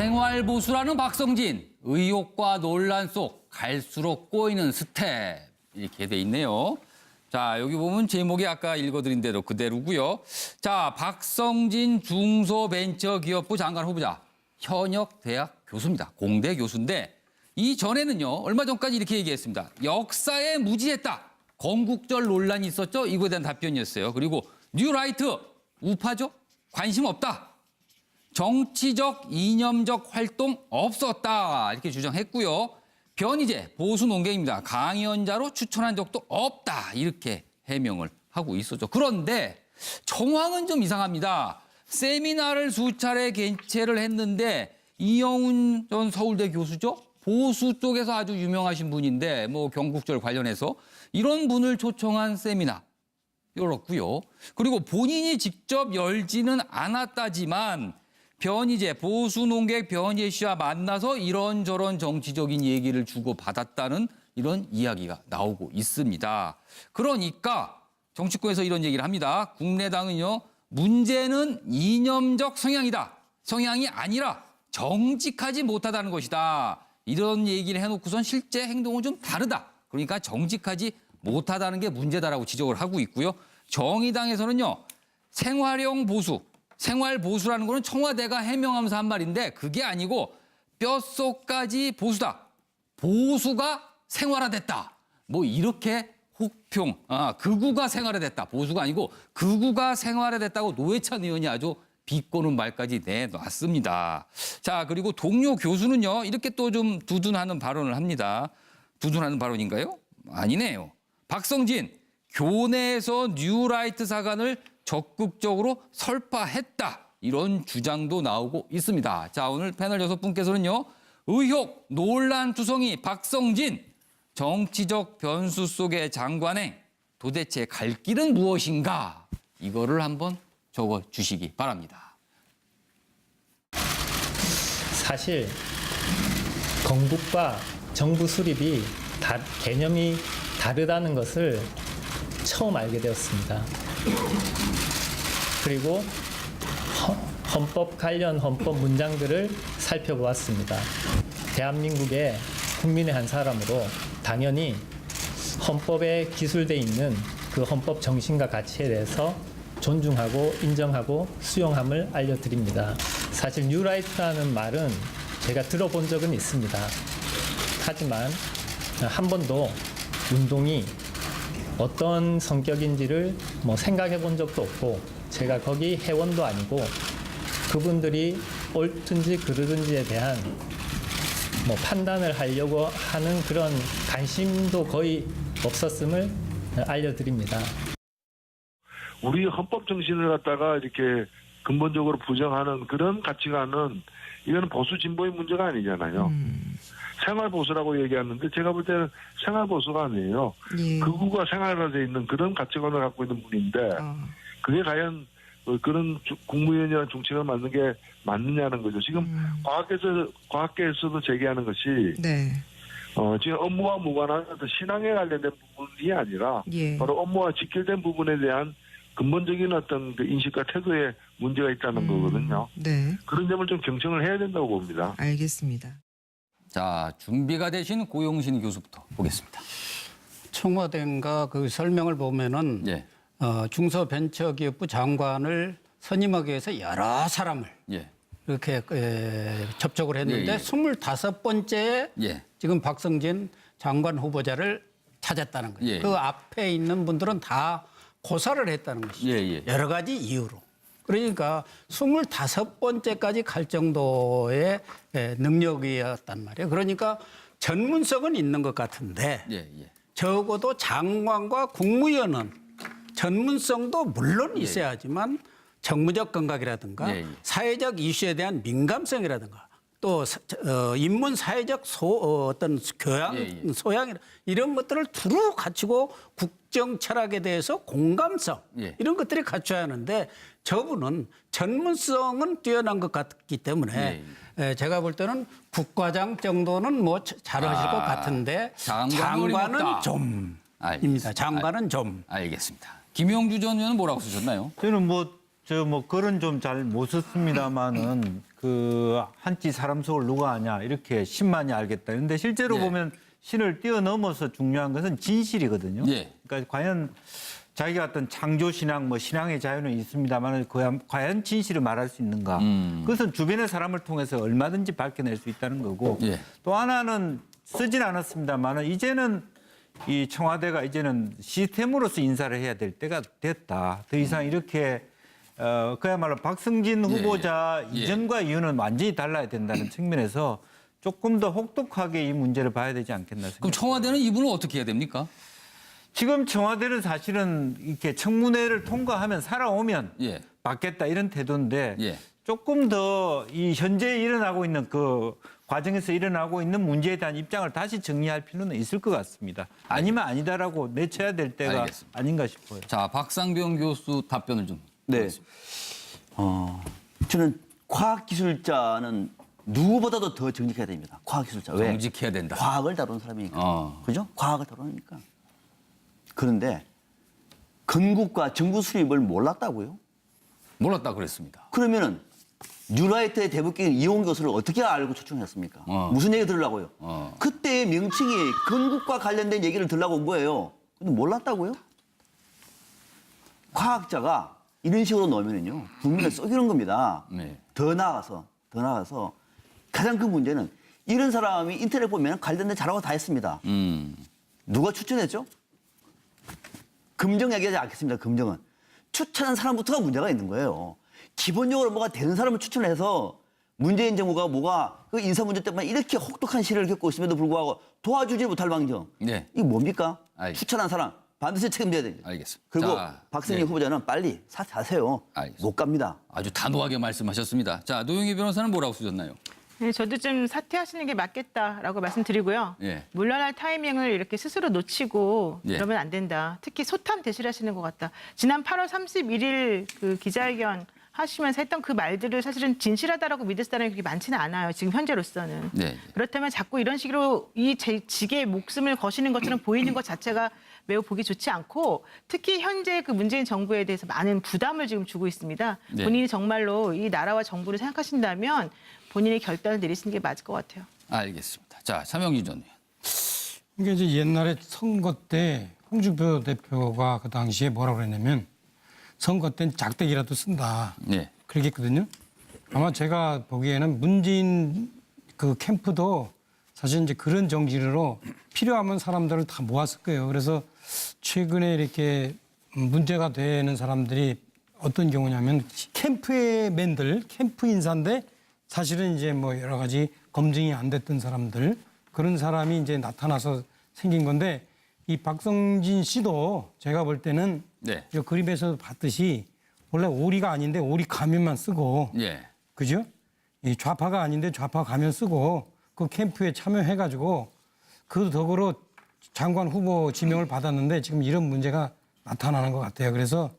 생활보수라는 박성진, 의혹과 논란 속 갈수록 꼬이는 스텝 이렇게 돼 있네요. 자, 여기 보면 제목이 아까 읽어드린 대로 그대로고요. 자, 박성진 중소벤처기업부 장관 후보자, 현역 대학 교수입니다. 공대 교수인데 이전에는요, 얼마 전까지 이렇게 얘기했습니다. 역사에 무지했다. 건국절 논란이 있었죠. 이거에 대한 답변이었어요. 그리고 뉴라이트, 우파죠? 관심 없다. 정치적, 이념적 활동 없었다. 이렇게 주장했고요. 변희재, 보수 논객입니다. 강연자로 추천한 적도 없다. 이렇게 해명을 하고 있었죠. 그런데 정황은 좀 이상합니다. 세미나를 수차례 개최를 했는데 이영훈 전 서울대 교수죠. 보수 쪽에서 아주 유명하신 분인데 뭐 경국절 관련해서 이런 분을 초청한 세미나 열었고요. 그리고 본인이 직접 열지는 않았다지만 변희재, 보수 논객 변희재 씨와 만나서 이런저런 정치적인 얘기를 주고받았다는 이런 이야기가 나오고 있습니다. 그러니까 정치권에서 이런 얘기를 합니다. 국민의당은요, 문제는 이념적 성향이다. 성향이 아니라 정직하지 못하다는 것이다. 이런 얘기를 해놓고선 실제 행동은 좀 다르다. 그러니까 정직하지 못하다는 게 문제다라고 지적을 하고 있고요. 정의당에서는요, 생활형 보수, 생활 보수라는 거는 청와대가 해명하면서 한 말인데 그게 아니고 뼛속까지 보수다. 보수가 생활화됐다. 뭐 이렇게 혹평, 극우가 생활화됐다. 보수가 아니고 극우가 생활화됐다고 노회찬 의원이 아주 비꼬는 말까지 내놨습니다. 자, 그리고 동료 교수는요, 이렇게 또 좀 두둔하는 발언을 합니다. 두둔하는 발언인가요? 아니네요. 박성진, 교내에서 뉴라이트 사관을 적극적으로 설파했다. 이런 주장도 나오고 있습니다. 자, 오늘 패널 6분께서는요. 의혹, 논란 투성이 박성진, 정치적 변수 속의 장관행, 도대체 갈 길은 무엇인가? 이거를 한번 적어주시기 바랍니다. 사실 건국과 정부 수립이 개념이 다르다는 것을 처음 알게 되었습니다. 그리고 헌법 관련 헌법 문장들을 살펴보았습니다. 대한민국의 국민의 한 사람으로 당연히 헌법에 기술돼 있는 그 헌법 정신과 가치에 대해서 존중하고 인정하고 수용함을 알려드립니다. 사실 뉴라이트라는 말은 제가 들어본 적은 있습니다. 하지만 한 번도 운동이 어떤 성격인지를 생각해 본 적도 없고 제가 거기 회원도 아니고 그분들이 옳든지 그르든지에 대한 판단을 하려고 하는 그런 관심도 거의 없었음을 알려드립니다. 우리 헌법 정신을 갖다가 이렇게 근본적으로 부정하는 그런 가치관은 이거는 보수 진보의 문제가 아니잖아요. 생활 보수라고 얘기하는데 제가 볼 때는 생활 보수가 아니에요. 예. 극우가 생활화되어 있는 그런 가치관을 갖고 있는 분인데 그게 과연 그런 국무위원이나 정책을 만든 게 맞느냐는 거죠. 지금 과학계에서도 제기하는 것이 네. 지금 업무와 무관한 어떤 신앙에 관련된 부분이 아니라 예. 바로 업무와 직결된 부분에 대한 근본적인 어떤 그 인식과 태도에 문제가 있다는 거거든요. 네. 그런 점을 좀 경청을 해야 된다고 봅니다. 알겠습니다. 자, 준비가 되신 고용신 교수부터 보겠습니다. 청와대인가 그 설명을 보면은 예. 중소벤처기업부 장관을 선임하기 위해서 여러 사람을 예. 이렇게 접촉을 했는데 예, 예. 25번째에 예. 지금 박성진 장관 후보자를 찾았다는 거예요. 예. 그 앞에 있는 분들은 다 고사를 했다는 것이죠. 예, 예. 여러 가지 이유로. 그러니까 25번째까지 갈 정도의 능력이었단 말이에요. 그러니까 전문성은 있는 것 같은데 예, 예. 적어도 장관과 국무위원은 전문성도 물론 있어야 하지만 정무적 감각이라든가 예, 예. 사회적 이슈에 대한 민감성이라든가 또 인문 사회적 어떤 교양, 예, 예. 소양 이런 것들을 두루 갖추고 국정 철학에 대해서 공감성 예. 이런 것들이 갖춰야 하는데 저분은 전문성은 뛰어난 것 같기 때문에 제가 볼 때는 국과장 정도는 뭐 잘하실 것 같은데 장관은 없다. 좀입니다. 알겠습니다. 장관은 좀. 알겠습니다. 김영주 전 의원은 뭐라고 쓰셨나요? 저는 저 뭐 글은 좀 잘 못 썼습니다만은 그 한치 사람 속을 누가 아냐 이렇게 신만이 알겠다. 그런데 실제로 예. 보면 신을 뛰어넘어서 중요한 것은 진실이거든요. 예. 그러니까 과연 자기가 어떤 창조 신앙, 뭐 신앙의 자유는 있습니다만 과연 진실을 말할 수 있는가? 그것은 주변의 사람을 통해서 얼마든지 밝혀낼 수 있다는 거고. 예. 또 하나는 쓰진 않았습니다만 이제는 이 청와대가 이제는 시스템으로서 인사를 해야 될 때가 됐다. 더 이상 이렇게 그야말로 박성진 후보자 예. 이전과 이후는 완전히 달라야 된다는 측면에서 조금 더 혹독하게 이 문제를 봐야 되지 않겠나 그럼 생각합니다. 청와대는 이분을 어떻게 해야 됩니까? 지금 청와대는 사실은 이렇게 청문회를 통과하면 살아오면 예. 받겠다 이런 태도인데 예. 조금 더 이 현재 일어나고 있는 그 과정에서 일어나고 있는 문제에 대한 입장을 다시 정리할 필요는 있을 것 같습니다. 아니면 아니다라고 내쳐야 될 때가 알겠습니다. 아닌가 싶어요. 자, 박상병 교수 답변을 좀. 네. 저는 과학기술자는 누구보다도 더 정직해야 됩니다. 과학기술자. 왜? 정직해야 된다. 과학을 다루는 사람이니까. 어. 그죠? 과학을 다루니까. 그런데 건국과 정부 수립을 몰랐다고요? 몰랐다 그랬습니다. 그러면은 뉴라이트의 대북기인 이용 교수를 어떻게 알고 초청했습니까? 무슨 얘기 들으려고요? 그때의 명칭이 건국과 관련된 얘기를 들으려고 온 거예요. 근데 몰랐다고요? 과학자가 이런 식으로 놓으면은요, 국민을 속이는 겁니다. 네. 더 나아가서 가장 큰 문제는 이런 사람이 인터넷 보면 관련된 자료가 다 있습니다. 누가 추천했죠? 금정 얘기하지 않겠습니다. 금정은. 추천한 사람부터가 문제가 있는 거예요. 기본적으로 뭐가 되는 사람을 추천해서 문재인 정부가 뭐가 그 인사 문제 때문에 이렇게 혹독한 시련을 겪고 있음에도 불구하고 도와주지 못할 방정. 네. 이게 뭡니까? 알겠습니다. 추천한 사람 반드시 책임져야 됩니다. 알겠습니다. 그리고 자, 박성진 네. 후보자는 빨리 사퇴하세요. 알겠습니다. 못 갑니다. 아주 단호하게 말씀하셨습니다. 자, 노영희 변호사는 뭐라고 쓰셨나요? 네, 저도 좀 사퇴하시는 게 맞겠다라고 말씀드리고요. 예. 물러날 타이밍을 이렇게 스스로 놓치고 예. 이러면 안 된다. 특히 소탐 대실하시는 것 같다. 지난 8월 31일 그 기자회견 하시면서 했던 그 말들을 사실은 진실하다라고 믿을 사람이 그렇게 많지는 않아요. 지금 현재로서는. 네. 그렇다면 자꾸 이런 식으로 이 직에 목숨을 거시는 것처럼 보이는 것 자체가 매우 보기 좋지 않고 특히 현재 그 문재인 정부에 대해서 많은 부담을 지금 주고 있습니다. 네. 본인이 정말로 이 나라와 정부를 생각하신다면 본인의 결단을 내리시는 게 맞을 것 같아요. 알겠습니다. 자, 차명진 전 의원. 이게 이제 옛날에 선거 때 홍준표 대표가 그 당시에 뭐라고 그랬냐면 선거 때는 작대기라도 쓴다. 네. 그러겠거든요. 아마 제가 보기에는 문재인 그 캠프도 사실 이제 그런 정신으로 필요하면 사람들을 다 모았을 거예요. 그래서 최근에 이렇게 문제가 되는 사람들이 어떤 경우냐면 캠프의 맨들, 캠프 인사인데 사실은 이제 뭐 여러 가지 검증이 안 됐던 사람들 그런 사람이 이제 나타나서 생긴 건데 이 박성진 씨도 제가 볼 때는 네. 이 그림에서 봤듯이 원래 오리가 아닌데 오리 가면만 쓰고 예. 그죠? 이 좌파가 아닌데 좌파 가면 쓰고 그 캠프에 참여해가지고 그 덕으로 장관 후보 지명을 받았는데 지금 이런 문제가 나타나는 것 같아요. 그래서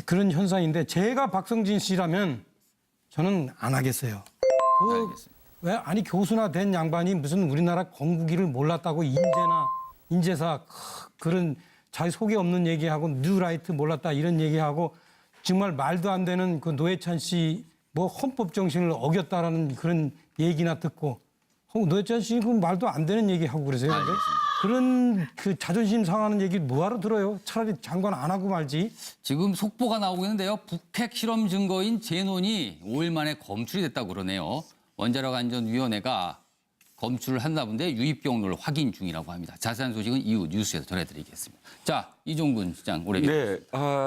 그런 현상인데 제가 박성진 씨라면 저는 안 하겠어요. 알겠습니다. 왜 아니 교수나 된 양반이 무슨 우리나라 건국기를 몰랐다고 인재사 그런 자기 속에 없는 얘기하고 뉴라이트 몰랐다 이런 얘기하고 정말 말도 안 되는 그 노회찬 씨 뭐 헌법 정신을 어겼다라는 그런 얘기나 듣고 노회찬 씨 그 말도 안 되는 얘기하고 그러세요. 근데 그런 그 자존심 상하는 얘기 뭐하러 들어요? 차라리 장관 안 하고 말지. 지금 속보가 나오고 있는데요. 북핵 실험 증거인 제논이 5일 만에 검출이 됐다고 그러네요. 원자력 안전위원회가 검출을 한다 본데 유입 경로를 확인 중이라고 합니다. 자세한 소식은 이후 뉴스에서 전해드리겠습니다. 자, 이종근 시장 올해 네,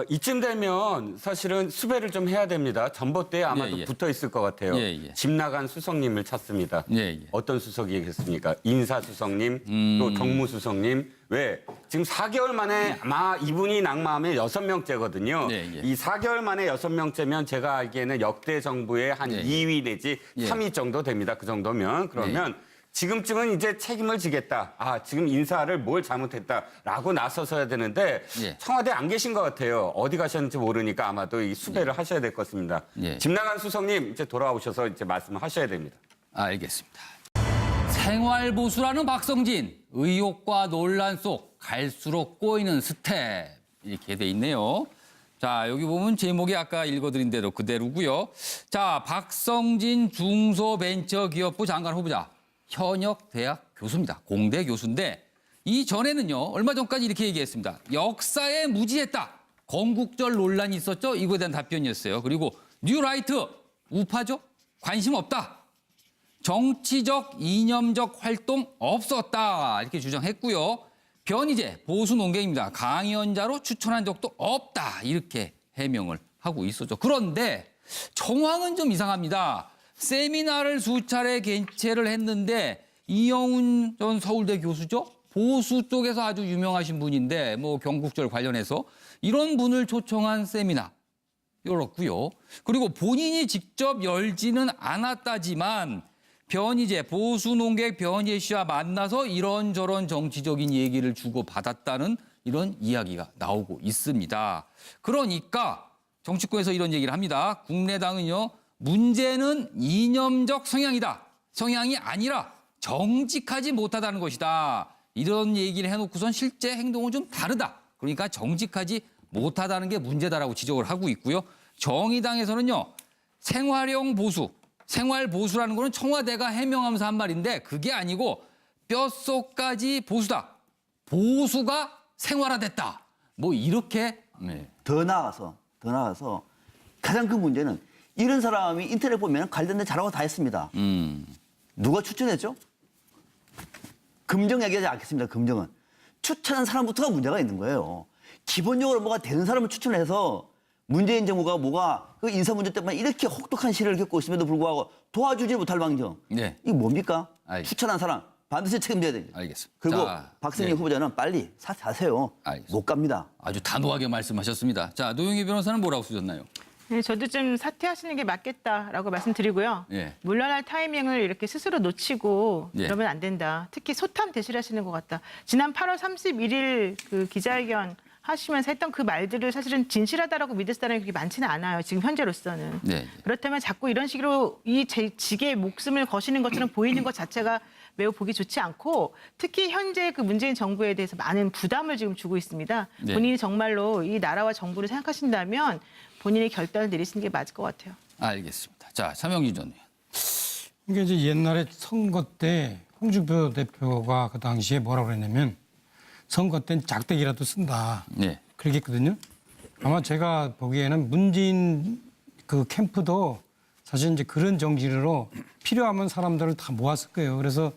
이쯤 되면 사실은 수배를 좀 해야 됩니다. 전봇대에 아마도 예, 예. 붙어 있을 것 같아요. 예, 예. 집 나간 수석님을 찾습니다. 예, 예. 어떤 수석이겠습니까? 인사수석님, 또 경무수석님. 왜? 지금 4개월 만에 아마 이분이 낙마하면 6명째거든요. 예, 예. 이 4개월 만에 6명째면 제가 알기에는 역대 정부의 한 예, 예. 2위 내지 예. 3위 정도 됩니다. 그 정도면. 그러면 지금쯤은 이제 책임을 지겠다. 지금 인사를 뭘 잘못했다라고 나서서야 되는데 예. 청와대 안 계신 것 같아요. 어디 가셨는지 모르니까 아마도 이 수배를 하셔야 될 것 같습니다. 예. 집 나간 수석님 이제 돌아오셔서 이제 말씀을 하셔야 됩니다. 알겠습니다. 생활보수라는 박성진, 의혹과 논란 속 갈수록 꼬이는 스텝 이렇게 돼 있네요. 자, 여기 보면 제목이 아까 읽어드린 대로 그대로고요. 자, 박성진 중소벤처기업부 장관 후보자, 현역 대학 교수입니다. 공대 교수인데 이전에는요, 얼마 전까지 이렇게 얘기했습니다. 역사에 무지했다. 건국절 논란이 있었죠? 이거에 대한 답변이었어요. 그리고 뉴라이트, 우파죠? 관심 없다. 정치적, 이념적 활동 없었다. 이렇게 주장했고요. 변희재 보수 논객입니다. 강연자로 추천한 적도 없다. 이렇게 해명을 하고 있었죠. 그런데 정황은 좀 이상합니다. 세미나를 수차례 개최를 했는데 이영훈 전 서울대 교수죠. 보수 쪽에서 아주 유명하신 분인데 뭐 경국절 관련해서 이런 분을 초청한 세미나 열었고요. 그리고 본인이 직접 열지는 않았다지만 변희재, 보수 논객 변희재 씨와 만나서 이런저런 정치적인 얘기를 주고받았다는 이런 이야기가 나오고 있습니다. 그러니까 정치권에서 이런 얘기를 합니다. 국민의당은요, 문제는 이념적 성향이다. 성향이 아니라 정직하지 못하다는 것이다. 이런 얘기를 해놓고선 실제 행동은 좀 다르다. 그러니까 정직하지 못하다는 게 문제다라고 지적을 하고 있고요. 정의당에서는요, 생활형 보수, 생활 보수라는 거는 청와대가 해명하면서 한 말인데 그게 아니고 뼛속까지 보수다. 보수가 생활화됐다. 뭐 이렇게. 네. 더 나아가서 가장 큰 문제는 이런 사람이 인터넷 보면 관련된 자료가 다 있습니다. 누가 추천했죠? 금정 얘기하지 않겠습니다. 금정은. 추천한 사람부터가 문제가 있는 거예요. 기본적으로 뭐가 되는 사람을 추천해서 문재인 정부가 뭐가 그 인사 문제 때문에 이렇게 혹독한 시련을 겪고 있음에도 불구하고 도와주지 못할 망정. 네. 이게 뭡니까? 알겠습니다. 추천한 사람 반드시 책임져야 됩니다. 알겠습니다. 그리고 자, 박성진 네. 후보자는 빨리 사퇴하세요. 알겠습니다. 못 갑니다. 아주 단호하게 말씀하셨습니다. 자, 노영희 변호사는 뭐라고 쓰셨나요? 네, 저도 좀 사퇴하시는 게 맞겠다라고 말씀드리고요. 예. 물러날 타이밍을 이렇게 스스로 놓치고 예. 그러면 안 된다. 특히 소탐 대실하시는 것 같다. 지난 8월 31일 그 기자회견 하시면서 했던 그 말들을 사실은 진실하다라고 믿을 사람이 그렇게 많지는 않아요. 지금 현재로서는. 네. 그렇다면 자꾸 이런 식으로 이 직의 목숨을 거시는 것처럼 보이는 것 자체가 매우 보기 좋지 않고 특히 현재 그 문재인 정부에 대해서 많은 부담을 지금 주고 있습니다. 네. 본인이 정말로 이 나라와 정부를 생각하신다면 본인의 결단을 내리시는 게 맞을 것 같아요. 알겠습니다. 자, 차명진 전 의원. 이게 이제 옛날에 선거 때 홍준표 대표가 그 당시에 뭐라고 그랬냐면 선거 때는 짝대기라도 쓴다. 네. 그렇게 했거든요. 아마 제가 보기에는 문재인 그 캠프도 사실 이제 그런 정신으로 필요하면 사람들을 다 모았을 거예요. 그래서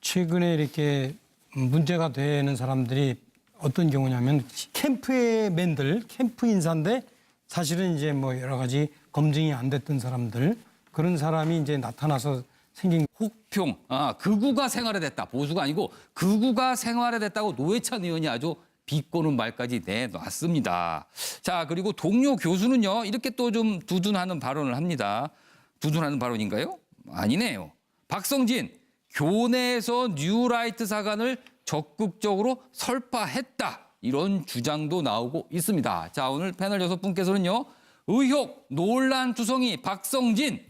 최근에 이렇게 문제가 되는 사람들이 어떤 경우냐면 캠프의 맨들, 캠프 인사인데 사실은 이제 뭐 여러 가지 검증이 안 됐던 사람들 그런 사람이 이제 나타나서 생긴 혹평, 극우가 생활화됐다. 보수가 아니고 극우가 생활화됐다고 노회찬 의원이 아주 비꼬는 말까지 내놨습니다. 자, 그리고 동료 교수는요, 이렇게 또 좀 두둔하는 발언을 합니다. 두둔하는 발언인가요? 아니네요. 박성진, 교내에서 뉴라이트 사관을 적극적으로 설파했다. 이런 주장도 나오고 있습니다. 자, 오늘 패널 6분께서는요, 의혹, 논란 투성이 박성진,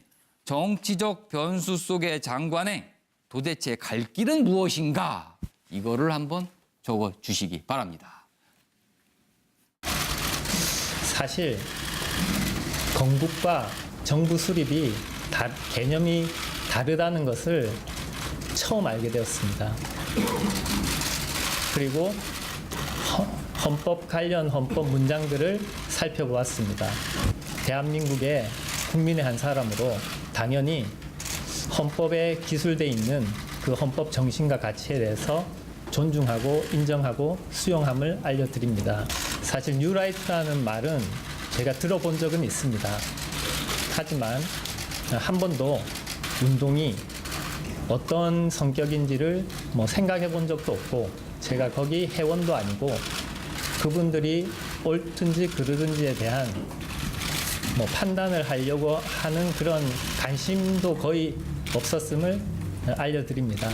정치적 변수 속의 장관행, 도대체 갈 길은 무엇인가? 이거를 한번 적어 주시기 바랍니다. 사실 건국과 정부 수립이 개념이 다르다는 것을 처음 알게 되었습니다. 그리고 헌법 관련 헌법 문장들을 살펴보았습니다. 대한민국의 국민의 한 사람으로 당연히 헌법에 기술돼 있는 그 헌법 정신과 가치에 대해서 존중하고 인정하고 수용함을 알려드립니다. 사실 뉴라이트라는 말은 제가 들어본 적은 있습니다. 하지만 한 번도 운동이 어떤 성격인지를 생각해 본 적도 없고 제가 거기 회원도 아니고 그분들이 옳든지 그르든지에 대한 판단을 하려고 하는 그런 관심도 거의 없었음을 알려드립니다.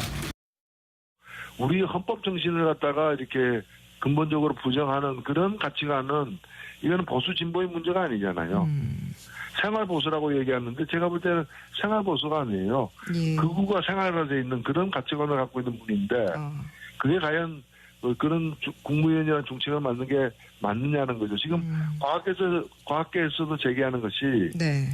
우리 헌법 정신을 갖다가 이렇게 근본적으로 부정하는 그런 가치관은 이거는 보수 진보의 문제가 아니잖아요. 생활 보수라고 얘기하는데 제가 볼 때는 생활 보수가 아니에요. 예. 극우가 생활화되어 있는 그런 가치관을 갖고 있는 분인데 그게 과연 그런 국무위원이나 중책을 맡는 게 맞느냐는 거죠. 지금 과학계에서도 제기하는 것이 네.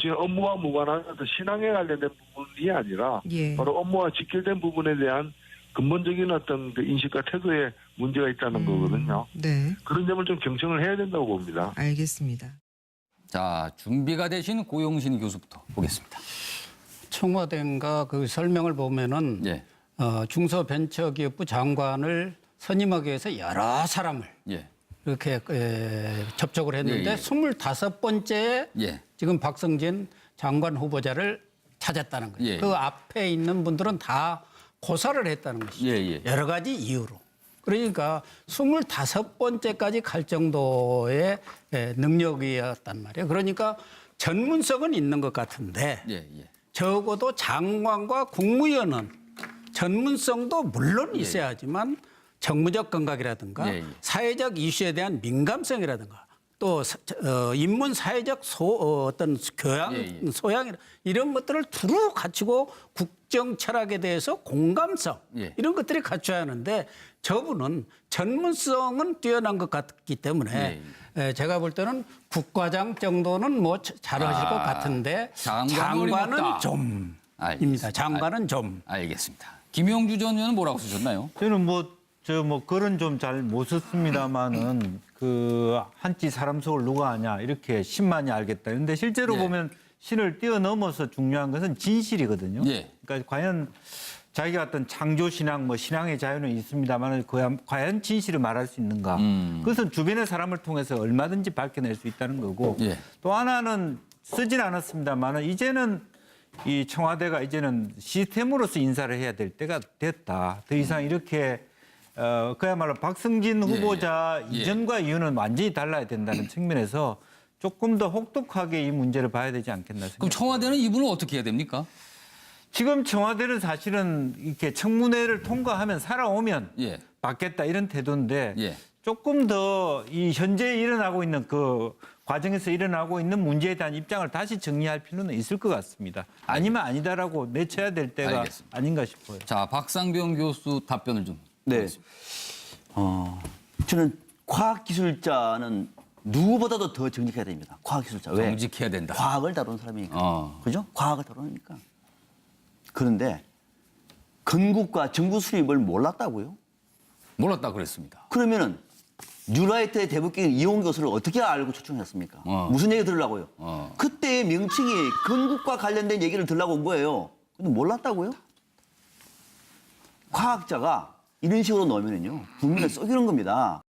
지금 업무와 무관한 어떤 신앙에 관련된 부분이 아니라 예. 바로 업무와 직결된 부분에 대한 근본적인 어떤 그 인식과 태도에 문제가 있다는 거거든요. 네. 그런 점을 좀 경청을 해야 된다고 봅니다. 알겠습니다. 자, 준비가 되신 고용신 교수부터 보겠습니다. 청와대인가 그 설명을 보면은 예. 중소벤처기업부 장관을 선임하기 위해서 여러 사람을 예. 이렇게 접촉을 했는데 예, 예. 25번째에 예. 지금 박성진 장관 후보자를 찾았다는 거예요. 예, 그 예. 앞에 있는 분들은 다 고사를 했다는 것이죠. 예, 예. 여러 가지 이유로. 그러니까 25번째까지 갈 정도의 능력이었단 말이에요. 그러니까 전문성은 있는 것 같은데 예, 예. 적어도 장관과 국무위원은 전문성도 물론 있어야 하지만 정무적 감각이라든가 예, 예. 사회적 이슈에 대한 민감성이라든가 또 인문 사회적 어떤 교양, 예, 예. 소양 이런 것들을 두루 갖추고 국정 철학에 대해서 공감성 예. 이런 것들이 갖춰야 하는데 저분은 전문성은 뛰어난 것 같기 때문에 제가 볼 때는 국과장 정도는 뭐 잘하실 것 같은데 장관은 장관은 어림없다. 좀입니다. 알겠습니다. 장관은 좀. 알겠습니다. 김영주 전 의원은 뭐라고 쓰셨나요? 저는 글은 좀 잘 못 썼습니다만은 그 한치 사람 속을 누가 아냐 이렇게 신만이 알겠다. 그런데 실제로 예. 보면 신을 뛰어넘어서 중요한 것은 진실이거든요. 예. 그러니까 과연 자기가 어떤 창조 신앙, 뭐 신앙의 자유는 있습니다만은 과연 진실을 말할 수 있는가? 그것은 주변의 사람을 통해서 얼마든지 밝혀낼 수 있다는 거고. 예. 또 하나는 쓰진 않았습니다만은 이제는 이 청와대가 이제는 시스템으로서 인사를 해야 될 때가 됐다. 더 이상 이렇게 그야말로 박성진 후보자 예. 이전과 이후는 완전히 달라야 된다는 측면에서 조금 더 혹독하게 이 문제를 봐야 되지 않겠나 그럼 생각합니다. 청와대는 이분을 어떻게 해야 됩니까? 지금 청와대는 사실은 이렇게 청문회를 통과하면 살아오면 예. 받겠다 이런 태도인데 예. 조금 더 이 현재 일어나고 있는 그 과정에서 일어나고 있는 문제에 대한 입장을 다시 정리할 필요는 있을 것 같습니다. 아니면 아니다라고 내쳐야 될 때가 알겠습니다. 아닌가 싶어요. 자, 박상병 교수 답변을 좀. 네. 보겠습니다. 저는 과학기술자는 누구보다도 더 정직해야 됩니다. 과학기술자. 왜? 정직해야 된다. 과학을 다루는 사람이니까. 어. 그죠? 과학을 다루니까. 그런데 건국과 정부 수립을 몰랐다고요? 몰랐다 그랬습니다. 그러면은 뉴라이트의 대북기인 이용 교수를 어떻게 알고 초청했습니까? 무슨 얘기 들으려고요? 그때의 명칭이 건국과 관련된 얘기를 들으려고 온 거예요. 근데 몰랐다고요? 과학자가 이런 식으로 넣으면요 국민을 속이는 겁니다.